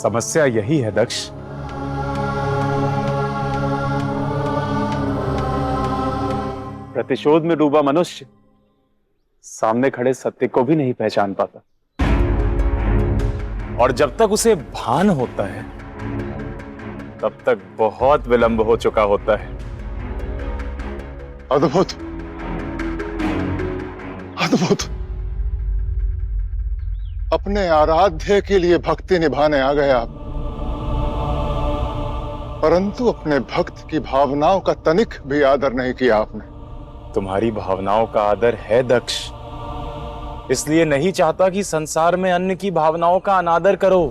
समस्या यही है दक्ष। प्रतिशोध में डूबा मनुष्य सामने खड़े सत्य को भी नहीं पहचान पाता, और जब तक उसे भान होता है तब तक बहुत विलंब हो चुका होता है। अद्भुत, अद्भुत। अपने आराध्य के लिए भक्ति निभाने आ गए आप, परंतु अपने भक्त की भावनाओं का तनिक भी आदर नहीं किया आपने। तुम्हारी भावनाओं का आदर है दक्ष, इसलिए नहीं चाहता कि संसार में अन्य की भावनाओं का अनादर करो।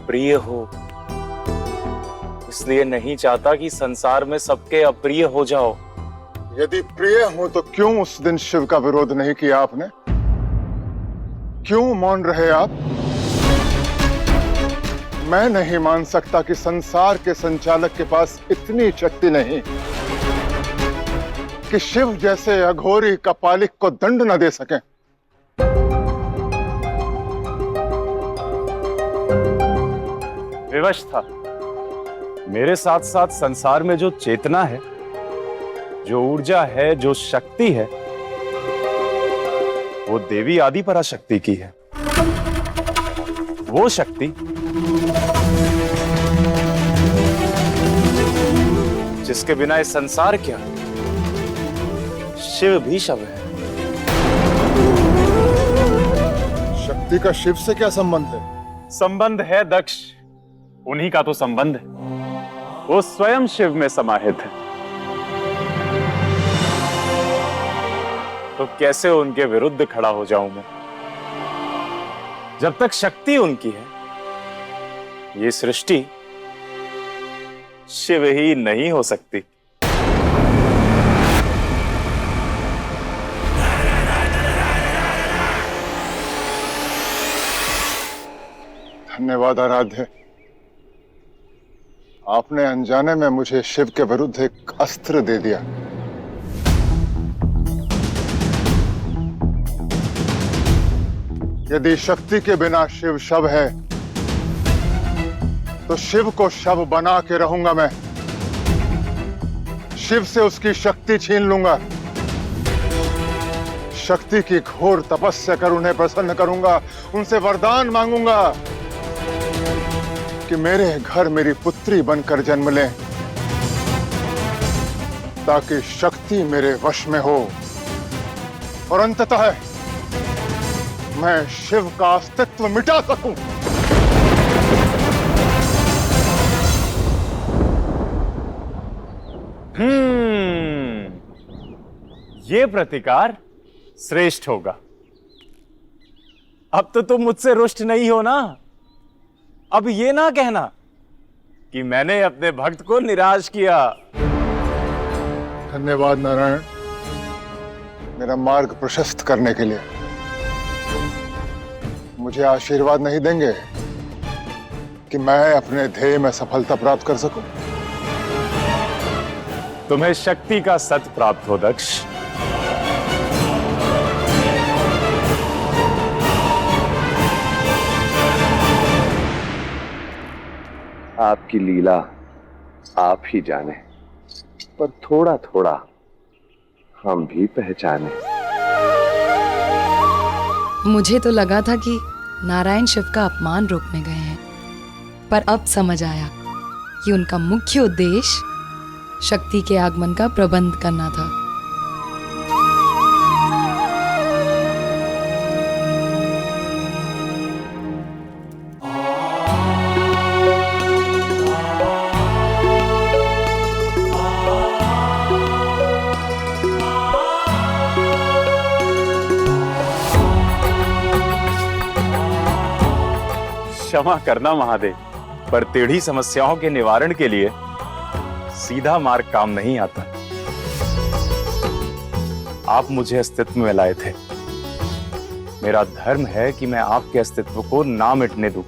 प्रिय हो, इसलिए नहीं चाहता कि संसार में सबके अप्रिय हो जाओ। यदि प्रिय हो तो क्यों उस दिन शिव का विरोध नहीं किया आपने? क्यों मौन रहे आप? मैं नहीं मान सकता कि संसार के संचालक के पास इतनी शक्ति नहीं कि शिव जैसे अघोरी कपालिक को दंड न दे सके। विवश था। मेरे साथ साथ संसार में जो चेतना है, जो ऊर्जा है, जो शक्ति है, वो देवी आदि पराशक्ति की है। वो शक्ति जिसके बिना ये संसार क्या, शिव भी शव है। शक्ति का शिव से क्या संबंध है? संबंध है दक्ष, उन्हीं का तो संबंध है। वो स्वयं शिव में समाहित है, तो कैसे उनके विरुद्ध खड़ा हो जाऊं मैं? जब तक शक्ति उनकी है, ये सृष्टि शिव ही नहीं हो सकती। धन्यवाद आराध्य, आपने अनजाने में मुझे शिव के विरुद्ध एक अस्त्र दे दिया। यदि शक्ति के बिना शिव शव है तो शिव को शव बना के रहूंगा मैं। शिव से उसकी शक्ति छीन लूंगा, शक्ति की घोर तपस्या कर उन्हें प्रसन्न करूंगा, उनसे वरदान मांगूंगा कि मेरे घर मेरी पुत्री बनकर जन्म ले, ताकि शक्ति मेरे वश में हो और अंततः मैं शिव का अस्तित्व मिटा सकूं। ये प्रतिकार श्रेष्ठ होगा। अब तो तुम मुझसे रुष्ट नहीं हो ना? अब ये ना कहना कि मैंने अपने भक्त को निराश किया। धन्यवाद नारायण, मेरा मार्ग प्रशस्त करने के लिए। मुझे आशीर्वाद नहीं देंगे कि मैं अपने ध्येय में सफलता प्राप्त कर सकूं? तुम्हें शक्ति का सत प्राप्त हो दक्ष। आपकी लीला आप ही जाने, पर थोड़ा थोड़ा हम भी पहचाने। मुझे तो लगा था कि नारायण शिव का अपमान रोकने गए हैं, पर अब समझ आया कि उनका मुख्य उद्देश्य शक्ति के आगमन का प्रबंध करना था। क्षमा करना महादेव, पर टेढ़ी समस्याओं के निवारण के लिए सीधा मार्ग काम नहीं आता। आप मुझे अस्तित्व में लाए थे, मेरा धर्म है कि मैं आपके अस्तित्व को ना मिटने दूं,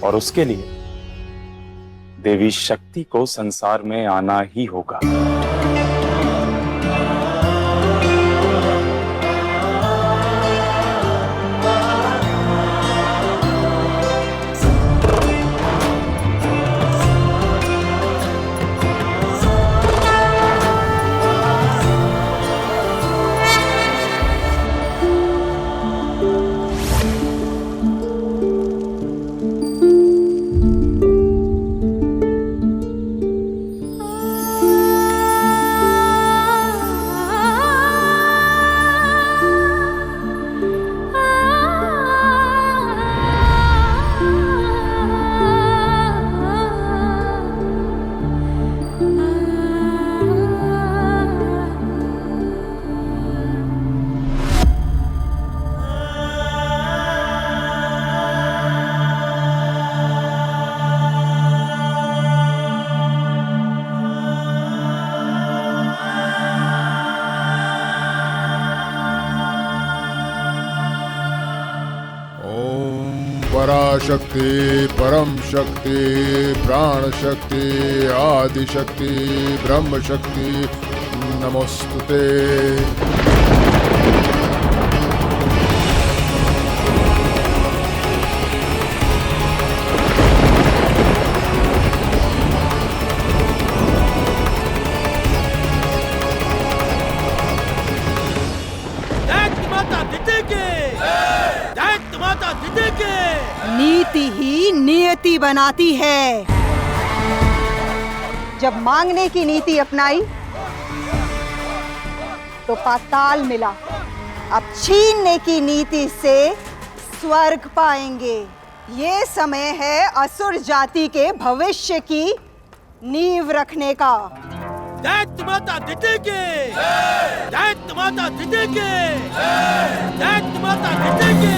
और उसके लिए देवी शक्ति को संसार में आना ही होगा। शक्ति, परम शक्ति, प्राण शक्ति, आदि शक्ति, ब्रह्म शक्ति, नमोस्तुते। नीति ही नियति बनाती है। जब मांगने की नीति अपनाई तो पाताल मिला, अब छीनने की नीति से स्वर्ग पाएंगे। ये समय है असुर जाति के भविष्य की नींव रखने का। दैत्य माता दिते के, दैत्य माता दिते के, दैत्य माता दिते के।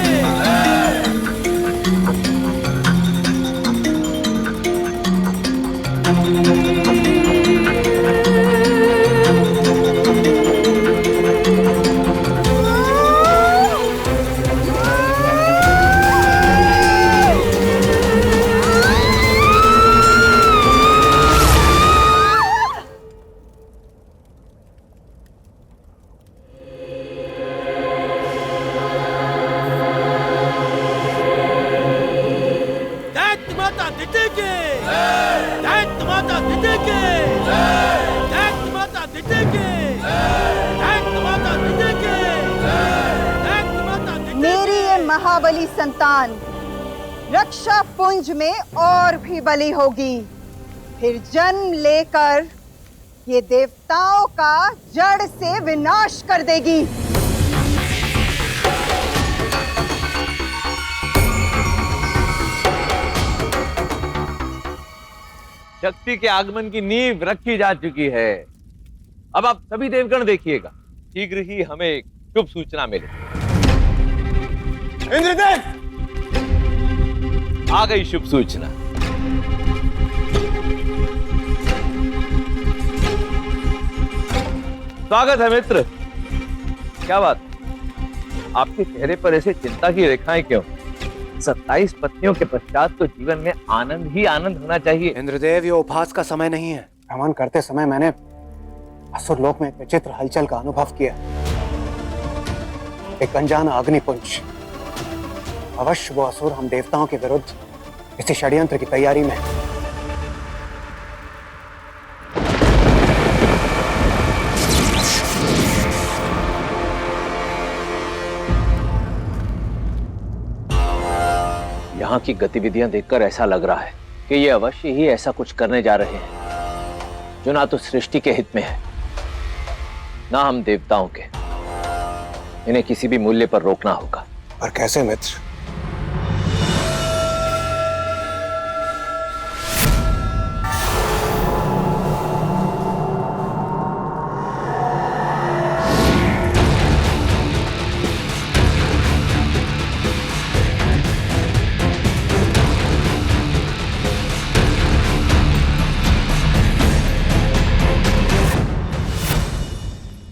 मेरी ये महाबली संतान रक्षा पुंज में और भी बली होगी, फिर जन्म लेकर ये देवताओं का जड़ से विनाश कर देगी। शक्ति के आगमन की नींव रखी जा चुकी है। अब आप सभी देवगण देखिएगा, शीघ्र ही हमें एक शुभ सूचना मिले। इंद्रदेव! आ गई शुभ सूचना। स्वागत है मित्र। क्या बात, आपके चेहरे पर ऐसे चिंता की रेखाएं क्यों? 27 पत्नियों के पश्चात तो जीवन में आनंद ही आनंद होना चाहिए। इंद्रदेव, ये उपहास का समय नहीं है। भ्रमण करते समय मैंने असुर लोक में एक विचित्र हलचल का अनुभव किया। एक अनजाना अग्निपुंज। अवश्य वो असुर हम देवताओं के विरुद्ध किसी षड्यंत्र की तैयारी में है। यहाँ की गतिविधियां देखकर ऐसा लग रहा है कि ये अवश्य ही ऐसा कुछ करने जा रहे हैं जो ना तो सृष्टि के हित में है, ना हम देवताओं के। इन्हें किसी भी मूल्य पर रोकना होगा। पर कैसे मित्र?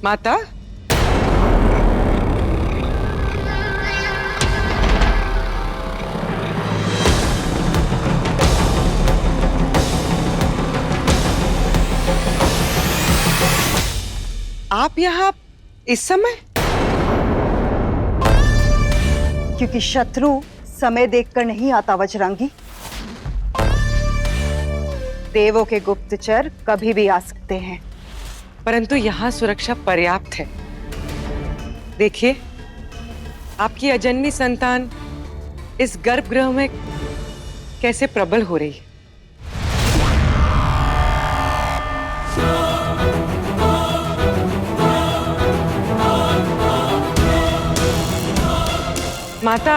माता, आप यहाँ इस समय? क्योंकि शत्रु समय देखकर नहीं आता वज्रांगी। देवों के गुप्तचर कभी भी आ सकते हैं, परंतु यहाँ सुरक्षा पर्याप्त है। देखिए, आपकी अजन्मी संतान इस गर्भगृह में कैसे प्रबल हो रही है। माता,